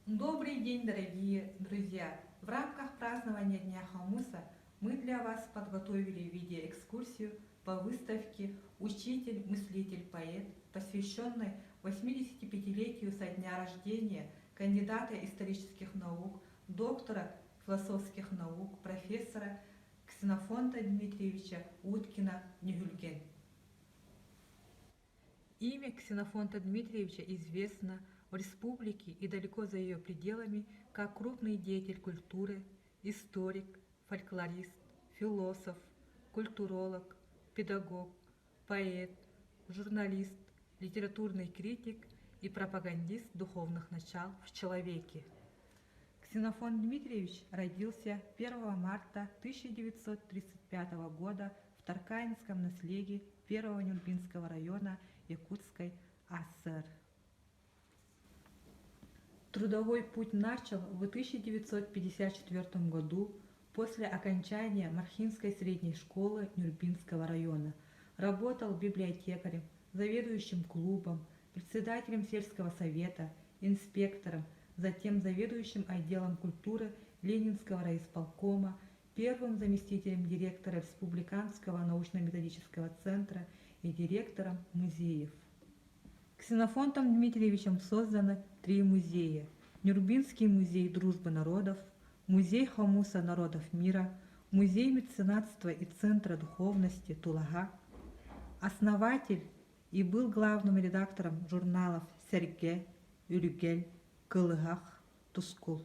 Добрый день, дорогие друзья! В рамках празднования Дня Хомуса мы для вас подготовили видеоэкскурсию по выставке «Учитель, мыслитель, поэт», посвященной 85-летию со дня рождения кандидата исторических наук, доктора философских наук, профессора Ксенофонта Дмитриевича Уткина-Негюльген. Имя Ксенофонта Дмитриевича известно в республике и далеко за ее пределами как крупный деятель культуры, историк, фольклорист, философ, культуролог, педагог, поэт, журналист, литературный критик и пропагандист духовных начал в человеке. Ксенофонт Дмитриевич родился 1 марта 1935 года в Тарканинском наследии 1-го Нюрбинского района Якутской АСР. Трудовой путь начал в 1954 году после окончания Мархинской средней школы Нюрбинского района. Работал библиотекарем, заведующим клубом, председателем сельского совета, инспектором, затем заведующим отделом культуры Ленинского райисполкома, первым заместителем директора Республиканского научно-методического центра и директором музеев. Ксенофонтом Дмитриевичем созданы 3 музея: Нюрбинский музей дружбы народов, музей Хомуса народов мира, музей меценатства и центра духовности Тулага. Основатель и был главным редактором журналов «Серге», «Юргель», «Кылыгах», «Тускул».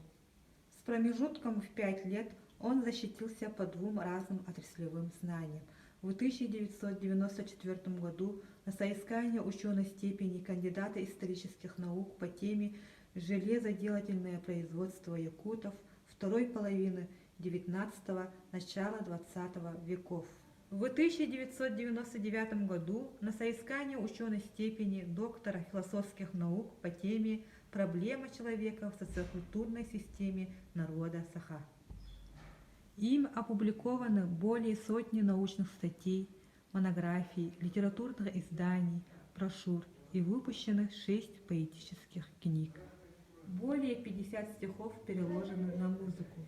С промежутком в 5 лет он защитился по 2 разным отраслевым знаниям. В 1994 году на соискание ученой степени кандидата исторических наук по теме «Железоделательное производство якутов второй половины XIX – начала XX веков». В 1999 году на соискание ученой степени доктора философских наук по теме «Проблема человека в социокультурной системе народа Саха». Им опубликованы более сотни научных статей, монографий, литературных изданий, брошюр и выпущены 6 поэтических книг. Более 50 стихов переложены на музыку.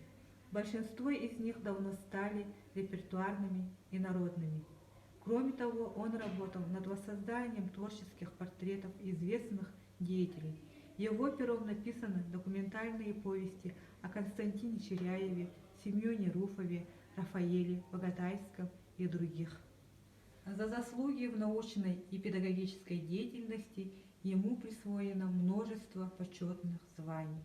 Большинство из них давно стали репертуарными и народными. Кроме того, он работал над воссозданием творческих портретов известных деятелей. Его пером написаны документальные повести о Константине Черяеве, Семене Руфове, Рафаэле Богатайском и других. За заслуги в научной и педагогической деятельности ему присвоено множество почетных званий.